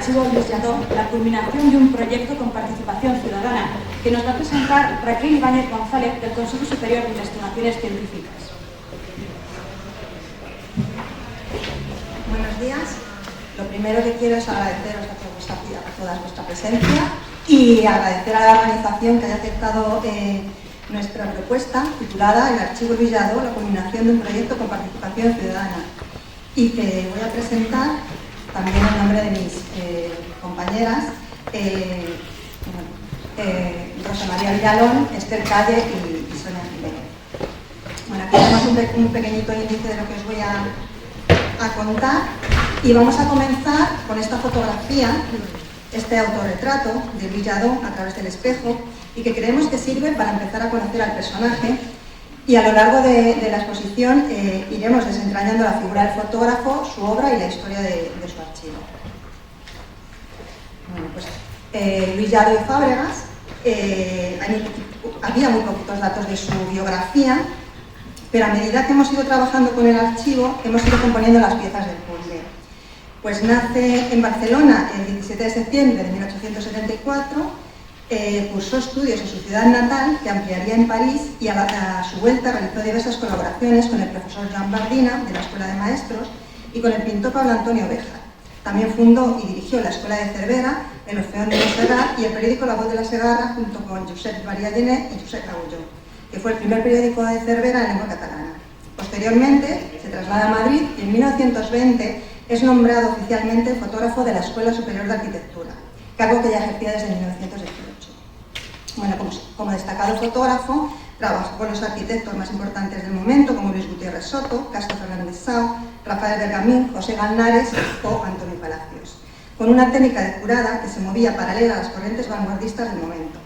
Archivo Luis Lladó, la culminación de un proyecto con participación ciudadana que nos va a presentar Raquel Ibáñez González del Consejo Superior de Investigaciones Científicas. Buenos días. Lo primero que quiero es agradeceros a toda vuestra presencia y agradecer a la organización que haya aceptado nuestra propuesta titulada El Archivo Luis Lladó, la culminación de un proyecto con participación ciudadana, y que voy a presentar también en nombre de mis compañeras Rosa María Villalón, Esther Calle y Sonia Jiménez. Bueno, aquí tenemos un pequeñito índice de lo que os voy a contar y vamos a comenzar con esta fotografía, este autorretrato de Luis Lladó a través del espejo, y que creemos que sirve para empezar a conocer al personaje, y a lo largo de la exposición iremos desentrañando la figura del fotógrafo, su obra y la historia de su archivo. Bueno, pues Luis Lladó y Fábregas, había muy poquitos datos de su biografía, pero a medida que hemos ido trabajando con el archivo, hemos ido componiendo las piezas del puzzle. Pues nace en Barcelona el 17 de septiembre de 1874, cursó estudios en su ciudad natal, que ampliaría en París, y a su vuelta realizó diversas colaboraciones con el profesor Joan Bardina, de la Escuela de Maestros, y con el pintor Pablo Antonio Béjar. También fundó y dirigió la Escuela de Cervera, el Orfeón de Montserrat y el periódico La Voz de la Segarra, junto con Josep María Gené y Josep Agulló, que fue el primer periódico de Cervera en lengua catalana. Posteriormente se traslada a Madrid y en 1920 es nombrado oficialmente fotógrafo de la Escuela Superior de Arquitectura, cargo que ya ejercía desde 1918. Bueno, como destacado fotógrafo, trabajó con los arquitectos más importantes del momento, como Luis Gutiérrez Soto, Castro Fernández Sao, Rafael Bergamín, José Galnares o Antonio Palacios, con una técnica depurada que se movía paralela a las corrientes vanguardistas del momento.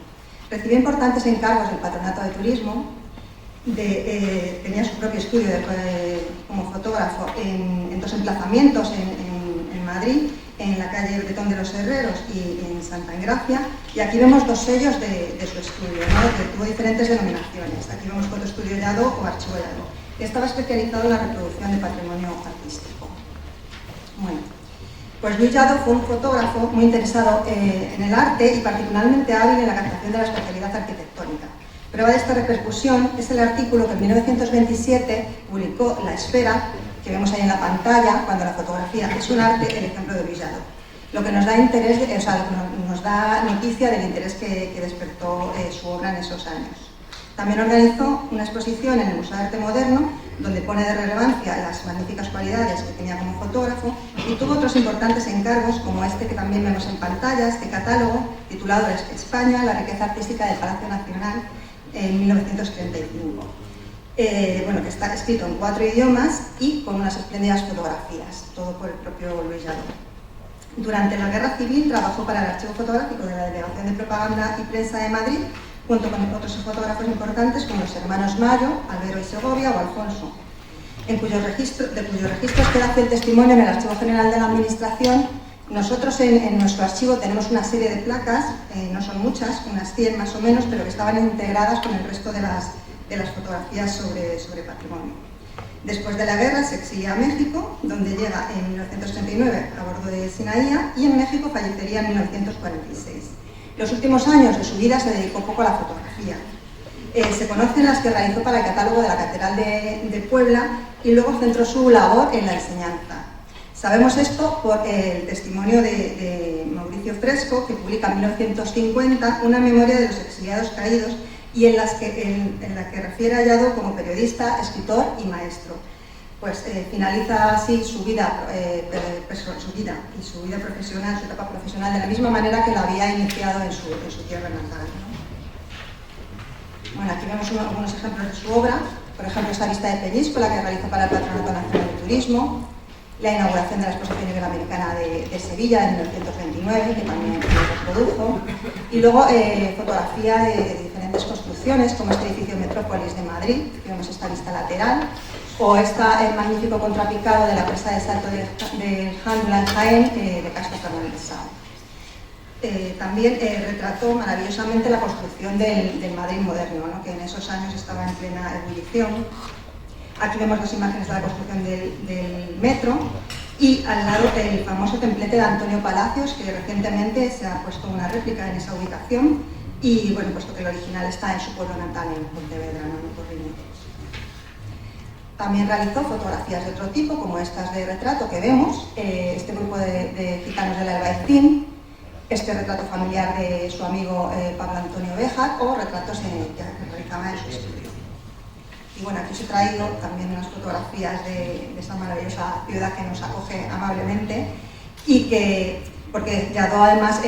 Recibió importantes encargos del Patronato de Turismo, tenía su propio estudio como fotógrafo en dos emplazamientos en Madrid, en la calle Bretón de los Herreros y en Santa Engracia, y aquí vemos dos sellos de su estudio, ¿no? Que tuvo diferentes denominaciones. Aquí vemos Fotoestudio Lladó o Archivo Lladó. Estaba especializado en la reproducción de patrimonio artístico. Bueno, pues Luis Lladó fue un fotógrafo muy interesado en el arte y particularmente hábil en la captación de la especialidad arquitectónica. Prueba de esta repercusión es el artículo que en 1927 publicó La Esfera, que vemos ahí en la pantalla, cuando la fotografía es un arte, el ejemplo de Luis Lladó. Lo que nos da interés, nos da noticia del interés que despertó su obra en esos años. También organizó una exposición en el Museo de Arte Moderno, donde pone de relevancia las magníficas cualidades que tenía como fotógrafo, y tuvo otros importantes encargos, como este que también vemos en pantalla, este catálogo titulado España, la riqueza artística del Palacio Nacional, en 1935. Bueno, que está escrito en 4 idiomas y con unas espléndidas fotografías, todo por el propio Luis Lladó. Durante la Guerra Civil trabajó para el Archivo Fotográfico de la Delegación de Propaganda y Prensa de Madrid, junto con otros fotógrafos importantes como los hermanos Mayo, Albero y Segovia o Alfonso, de cuyos registros queda el testimonio en el Archivo General de la Administración. Nosotros en nuestro archivo tenemos una serie de placas, no son muchas, unas 100 más o menos, pero que estaban integradas con el resto de las fotografías sobre patrimonio. Después de la guerra se exilia a México, donde llega en 1939 a bordo de Sinaía, y en México fallecería en 1946. Los últimos años de su vida se dedicó poco a la fotografía. Se conocen las que realizó para el catálogo de la Catedral de Puebla y luego centró su labor en la enseñanza. Sabemos esto por el testimonio de Mauricio Fresco, que publica en 1950 una memoria de los exiliados caídos, y en la que refiere a Lladó como periodista, escritor y maestro. Pues finaliza así su vida y su vida profesional, su etapa profesional, de la misma manera que la había iniciado en su tierra natal, ¿no? Bueno, aquí vemos algunos ejemplos de su obra, por ejemplo esta vista de Peñíscola que realizó para el Patronato Nacional de Turismo, la inauguración de la Exposición Iberoamericana de Sevilla en 1929, que también reprodujo, y luego fotografía de diferentes construcciones, como este edificio Metrópolis de Madrid, que vemos esta vista lateral, o el magnífico contrapicado de la presa de Salto del Jándula en Jaén, de Castro Fernández Sao. También retrató maravillosamente la construcción del Madrid moderno, ¿no? Que en esos años estaba en plena ebullición. Aquí vemos las imágenes de la construcción del metro, y al lado el famoso templete de Antonio Palacios, que recientemente se ha puesto una réplica en esa ubicación, y bueno, puesto que el original está en su pueblo natal, en Pontevedra, no en Porriño. También realizó fotografías de otro tipo, como estas de retrato que vemos, este grupo de gitanos del Albaicín, este retrato familiar de su amigo Pablo Antonio Béjar, o retratos que realizaba en su estudio. Y bueno, aquí os he traído también unas fotografías de esa maravillosa ciudad que nos acoge amablemente y que, porque Lladó además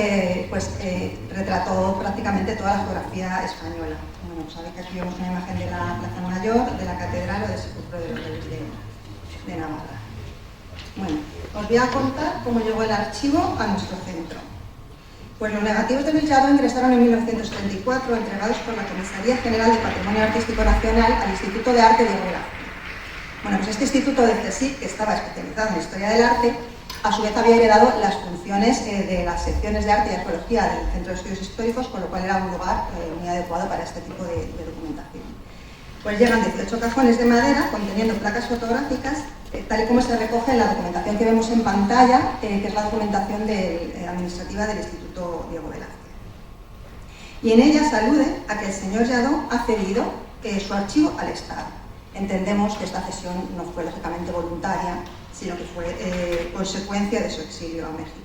retrató prácticamente toda la geografía española. Bueno, sabéis que aquí vemos una imagen de la Plaza Mayor, de la Catedral o del Sepulcro de los Reyes de Navarra. Bueno, os voy a contar cómo llegó el archivo a nuestro centro. Pues los negativos de Luis Lladó ingresaron en 1934, entregados por la Comisaría General de Patrimonio Artístico Nacional al Instituto de Arte Diego Velázquez. Bueno, pues este instituto de CSIC, que estaba especializado en Historia del Arte, a su vez había heredado las funciones de las secciones de Arte y Arqueología del Centro de Estudios Históricos, con lo cual era un lugar muy adecuado para este tipo de documentación. Pues llegan 18 cajones de madera conteniendo placas fotográficas, tal y como se recoge en la documentación que vemos en pantalla, que es la documentación administrativa del Instituto Diego Velázquez. Y en ella se alude a que el señor Lladó ha cedido su archivo al Estado. Entendemos que esta cesión no fue lógicamente voluntaria, sino que fue consecuencia de su exilio a México.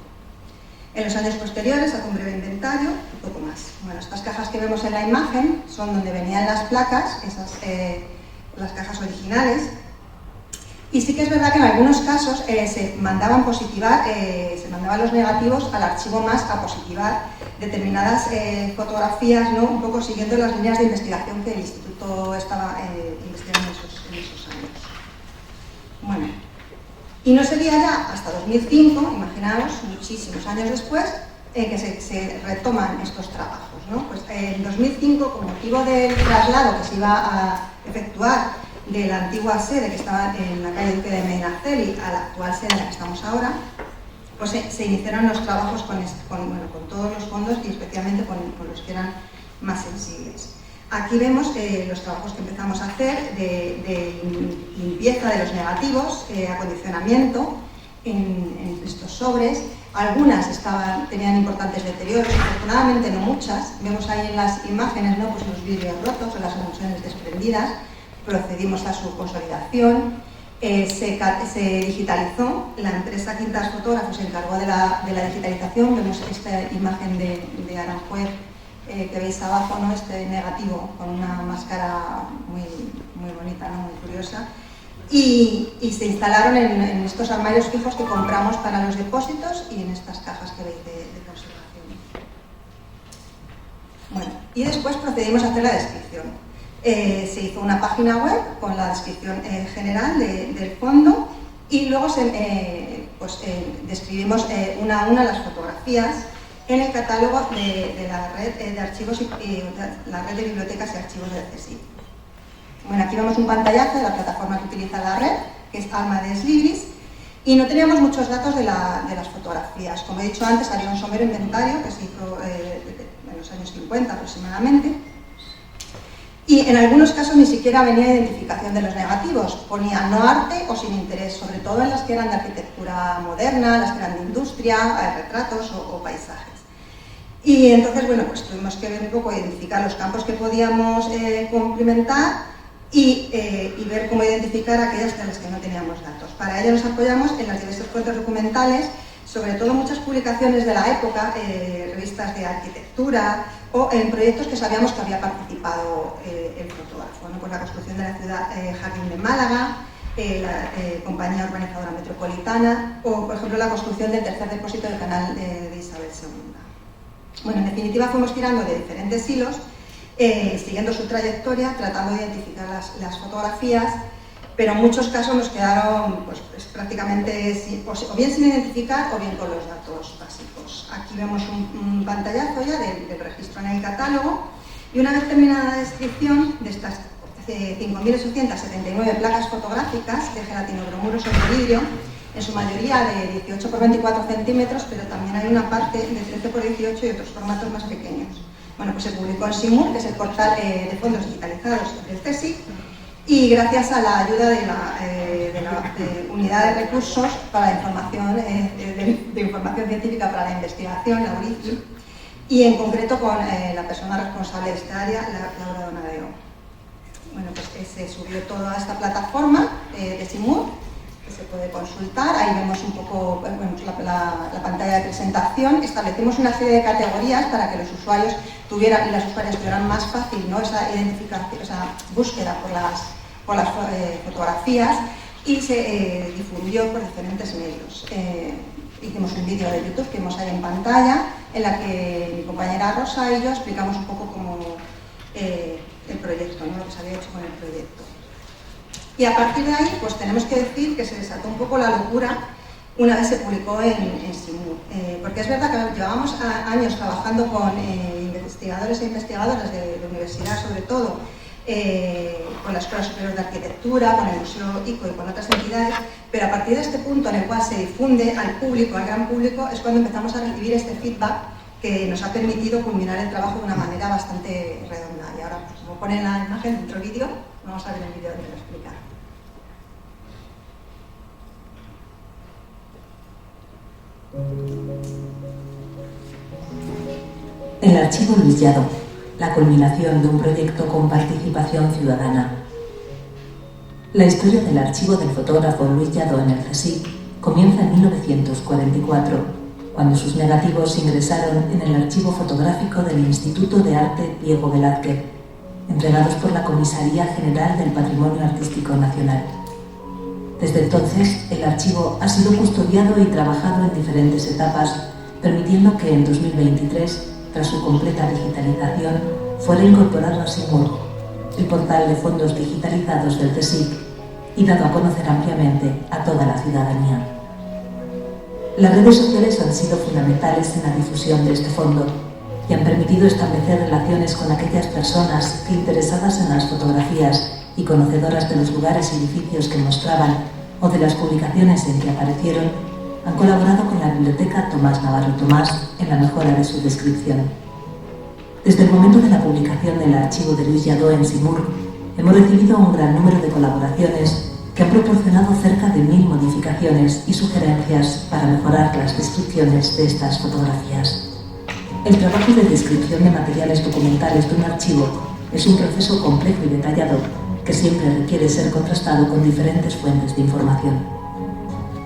En los años posteriores hace un breve inventario y poco más. Bueno, estas cajas que vemos en la imagen son donde venían las placas, las cajas originales. Y sí que es verdad que en algunos casos se mandaban los negativos al archivo más a positivar determinadas fotografías, ¿no? Un poco siguiendo las líneas de investigación que el instituto estaba investigando en esos años. Bueno, y no sería ya hasta 2005, imaginaos, muchísimos años después, que se retoman estos trabajos, ¿no? Pues en 2005, con motivo del traslado que se iba a efectuar de la antigua sede que estaba en la calle Duque de Medinaceli a la actual sede en la que estamos ahora, pues se iniciaron los trabajos con todos los fondos y especialmente con los que eran más sensibles. Aquí vemos los trabajos que empezamos a hacer de limpieza de los negativos, acondicionamiento en estos sobres. Algunas tenían importantes deterioros, afortunadamente no muchas. Vemos ahí en las imágenes, ¿no? Pues los vidrios rotos o las emulsiones desprendidas. Procedimos a su consolidación, se digitalizó, la empresa Quintas Fotógrafos se encargó de la digitalización. Vemos esta imagen de Aranjuez que veis abajo, ¿no? Este negativo con una máscara muy bonita, ¿no? Muy curiosa, y se instalaron en estos armarios fijos que compramos para los depósitos y en estas cajas que veis de conservación. Bueno, y después procedimos a hacer la descripción. Se hizo una página web con la descripción general del fondo y luego describimos una a una las fotografías en el catálogo de la red de archivos la red de bibliotecas y archivos del CSIC. Bueno, aquí vemos un pantallazo de la plataforma que utiliza la red, que es Alma des Libris, y no teníamos muchos datos de las fotografías. Como he dicho antes, había un somero inventario que se hizo en los años 50 aproximadamente. Y en algunos casos ni siquiera venía identificación de los negativos, ponía no arte o sin interés, sobre todo en las que eran de arquitectura moderna, las que eran de industria, retratos o paisajes. Y entonces, bueno, pues tuvimos que ver un poco, identificar los campos que podíamos complementar y ver cómo identificar aquellas de las que no teníamos datos. Para ello nos apoyamos en las diversas fuentes documentales, sobre todo muchas publicaciones de la época, revistas de arquitectura, o en proyectos que sabíamos que había participado el fotógrafo, ¿no? Pues la construcción de la ciudad Jardín de Málaga, la compañía urbanizadora metropolitana, o por ejemplo la construcción del tercer depósito del canal de Isabel II. Bueno, en definitiva fuimos tirando de diferentes hilos, siguiendo su trayectoria, tratando de identificar las fotografías, pero en muchos casos nos quedaron pues prácticamente o bien sin identificar o bien con los datos básicos. Aquí vemos un pantallazo ya del registro en el catálogo y una vez terminada la descripción de estas 5.879 placas fotográficas de gelatinobromuro sobre vidrio, en su mayoría de 18 por 24 centímetros, pero también hay una parte de 13 por 18 y otros formatos más pequeños. Bueno, pues se publicó en Simur, que es el portal de fondos digitalizados del CSIC, y gracias a la ayuda de Unidad de Recursos para la Información, de Información Científica para la Investigación, la URICI, y en concreto con la persona responsable de esta área, Laura Donadeo. Bueno, pues se subió toda esta plataforma de Simur, que se puede consultar. Ahí vemos un poco la pantalla de presentación. Establecimos una serie de categorías para que los usuarios y las usuarias tuvieran más fácil, ¿no?, esa identificación, esa búsqueda por las fotografías, y se difundió por diferentes medios. Hicimos un vídeo de YouTube que vemos ahí en pantalla, en la que mi compañera Rosa y yo explicamos un poco cómo el proyecto, ¿no?, lo que se había hecho con el proyecto. Y a partir de ahí, pues tenemos que decir que se desató un poco la locura una vez se publicó en Simur. Porque es verdad que llevábamos años trabajando con investigadores e investigadoras de la universidad, sobre todo, con la Escuela Superior de Arquitectura, con el Museo ICO y con otras entidades, pero a partir de este punto en el cual se difunde al público, al gran público, es cuando empezamos a recibir este feedback que nos ha permitido culminar el trabajo de una manera bastante redonda. Y ahora, pues, como pone en la imagen dentro del vídeo, vamos a ver el vídeo donde lo explica. El archivo Luis Lladó, la culminación de un proyecto con participación ciudadana. La historia del archivo del fotógrafo Luis Lladó en el CSIC comienza en 1944, cuando sus negativos ingresaron en el archivo fotográfico del Instituto de Arte Diego Velázquez, entregados por la Comisaría General del Patrimonio Artístico Nacional. Desde entonces, el archivo ha sido custodiado y trabajado en diferentes etapas, permitiendo que en 2023, tras su completa digitalización, fuera incorporado a Simur, el portal de fondos digitalizados del CSIC, y dado a conocer ampliamente a toda la ciudadanía. Las redes sociales han sido fundamentales en la difusión de este fondo y han permitido establecer relaciones con aquellas personas que, interesadas en las fotografías y conocedoras de los lugares y edificios que mostraban o de las publicaciones en que aparecieron, han colaborado con la Biblioteca Tomás Navarro Tomás en la mejora de su descripción. Desde el momento de la publicación del archivo de Luis Lladó en Simur, hemos recibido un gran número de colaboraciones que han proporcionado cerca de 1000 modificaciones y sugerencias para mejorar las descripciones de estas fotografías. El trabajo de descripción de materiales documentales de un archivo es un proceso complejo y detallado que siempre requiere ser contrastado con diferentes fuentes de información.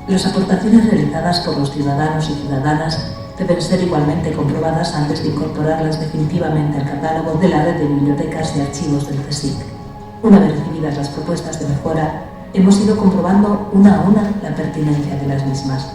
Las aportaciones realizadas por los ciudadanos y ciudadanas deben ser igualmente comprobadas antes de incorporarlas definitivamente al catálogo de la red de bibliotecas y archivos del CSIC. Una vez recibidas las propuestas de mejora, hemos ido comprobando una a una la pertinencia de las mismas.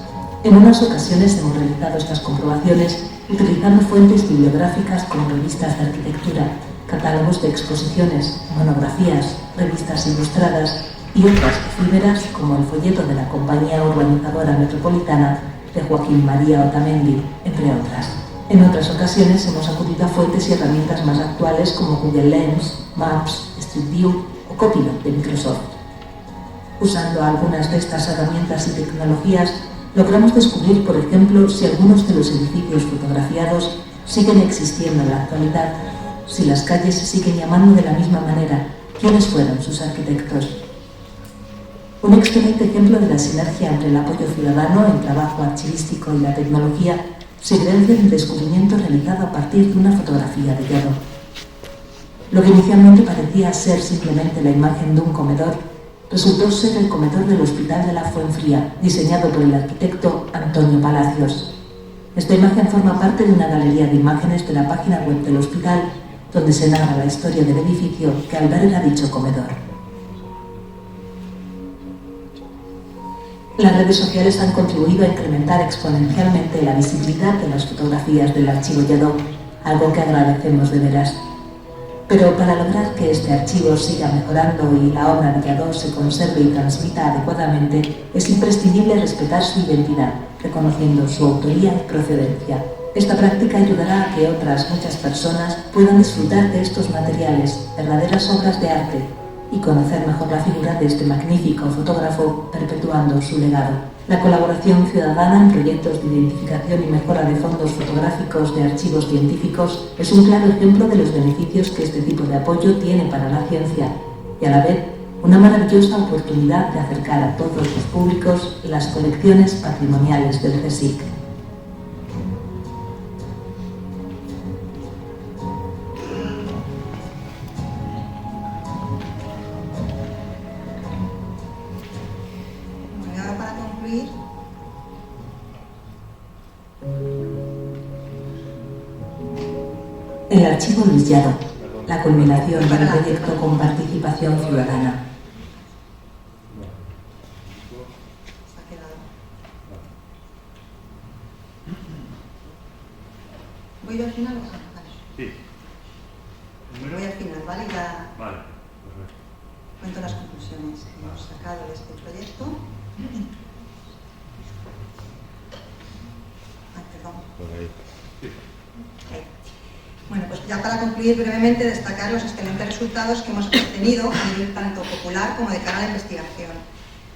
En unas ocasiones hemos realizado estas comprobaciones utilizando fuentes bibliográficas como revistas de arquitectura, catálogos de exposiciones, monografías, revistas ilustradas y otras efímeras como el folleto de la Compañía Urbanizadora Metropolitana de Joaquín María Otamendi, entre otras. En otras ocasiones hemos acudido a fuentes y herramientas más actuales como Google Lens, Maps, Street View o Copilot de Microsoft. Usando algunas de estas herramientas y tecnologías, logramos descubrir, por ejemplo, si algunos de los edificios fotografiados siguen existiendo en la actualidad, si las calles se siguen llamando de la misma manera, quiénes fueron sus arquitectos. Un excelente ejemplo de la sinergia entre el apoyo ciudadano, el trabajo archivístico y la tecnología se evidencia en el descubrimiento realizado a partir de una fotografía de Lladó. Lo que inicialmente parecía ser simplemente la imagen de un comedor resultó ser el comedor del Hospital de la Fuenfría, diseñado por el arquitecto Antonio Palacios. Esta imagen forma parte de una galería de imágenes de la página web del hospital, donde se narra la historia del edificio que alberga dicho comedor. Las redes sociales han contribuido a incrementar exponencialmente la visibilidad de las fotografías del archivo Lladó, algo que agradecemos de veras. Pero para lograr que este archivo siga mejorando y la obra de Lladó se conserve y transmita adecuadamente, es imprescindible respetar su identidad, reconociendo su autoría y procedencia. Esta práctica ayudará a que otras muchas personas puedan disfrutar de estos materiales, verdaderas obras de arte, y conocer mejor la figura de este magnífico fotógrafo, perpetuando su legado. La colaboración ciudadana en proyectos de identificación y mejora de fondos fotográficos de archivos científicos es un claro ejemplo de los beneficios que este tipo de apoyo tiene para la ciencia y, a la vez, una maravillosa oportunidad de acercar a todos los públicos las colecciones patrimoniales del CSIC. Bueno, y ahora para concluir, El Archivo Luis Llado, la culminación del proyecto con participación ciudadana. se ha quedado. ¿Voy yo al final o vale? Sí. Voy al final, ¿vale? Y ya Vale. cuento las conclusiones que hemos sacado de este proyecto. Perdón. Ahí. Bueno, pues ya para concluir brevemente, destacar los excelentes resultados que hemos obtenido a nivel tanto popular como de cara a la investigación.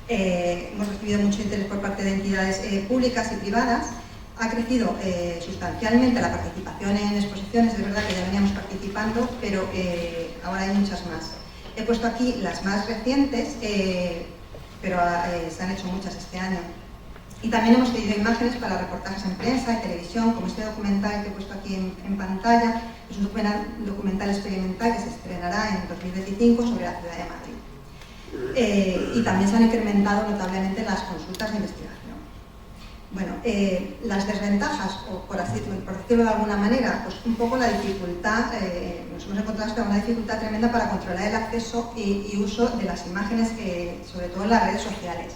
Hemos recibido mucho interés por parte de entidades públicas y privadas. Ha crecido sustancialmente la participación en exposiciones, es verdad que ya veníamos participando, pero ahora hay muchas más. He puesto aquí las más recientes, pero se han hecho muchas este año. Y también hemos pedido imágenes para reportajes en prensa y televisión, como este documental que he puesto aquí en pantalla. Es un documental experimental que se estrenará en 2025 sobre la ciudad de Madrid. Y también se han incrementado notablemente las consultas de investigación. Bueno, las desventajas, o por decirlo de alguna manera, pues un poco la dificultad, nos hemos encontrado con una dificultad tremenda para controlar el acceso y uso de las imágenes, sobre todo en las redes sociales.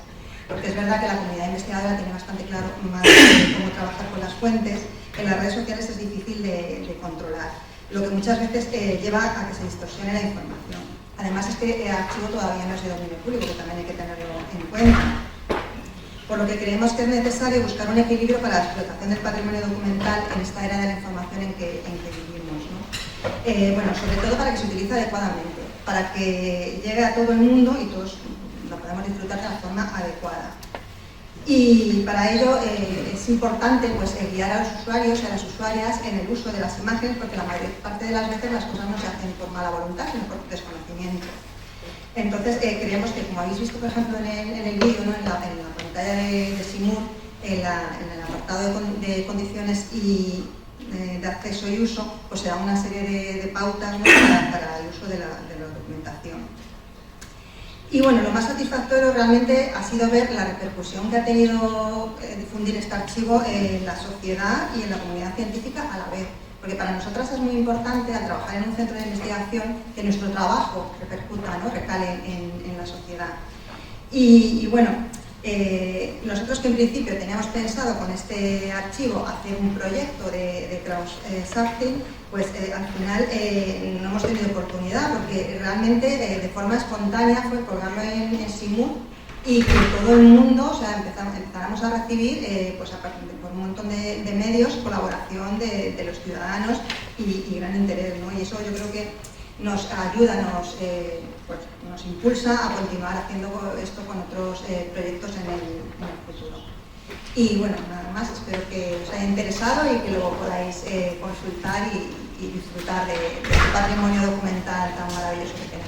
Porque es verdad que la comunidad investigadora tiene bastante claro cómo trabajar con las fuentes. En las redes sociales es difícil de controlar, lo que muchas veces lleva a que se distorsione la información. Además, este archivo todavía no es de dominio público, que también hay que tenerlo en cuenta. Por lo que creemos que es necesario buscar un equilibrio para la explotación del patrimonio documental en esta era de la información en que vivimos, ¿no? Bueno, sobre todo para que se utilice adecuadamente, para que llegue a todo el mundo y todos lo podemos disfrutar de la forma adecuada. Y para ello es importante pues, guiar a los usuarios y a las usuarias en el uso de las imágenes, porque la mayor parte de las veces las cosas no se hacen por mala voluntad, sino por desconocimiento. Entonces, creemos que, como habéis visto, por ejemplo, en el vídeo, ¿no? en la pantalla de Simur, en el apartado de condiciones y de acceso y uso, pues se da una serie de pautas, ¿no? para el uso de la documentación. Y bueno, lo más satisfactorio realmente ha sido ver la repercusión que ha tenido difundir este archivo en la sociedad y en la comunidad científica a la vez. Porque para nosotras es muy importante, al trabajar en un centro de investigación, que nuestro trabajo repercuta, ¿no? Recale en la sociedad. Y bueno, nosotros que en principio teníamos pensado con este archivo hacer un proyecto de crowdsourcing, pues al final no hemos tenido oportunidad, porque realmente de forma espontánea fue colgarlo en Simur y que todo el mundo, o sea, empezáramos a recibir, pues por un montón de medios, colaboración de los ciudadanos y gran interés, ¿no? Y eso yo creo que nos ayuda, nos impulsa a continuar haciendo esto con otros proyectos en el futuro. Y bueno, nada más, espero que os haya interesado y que luego podáis consultar y disfrutar de este patrimonio documental tan maravilloso que tenemos.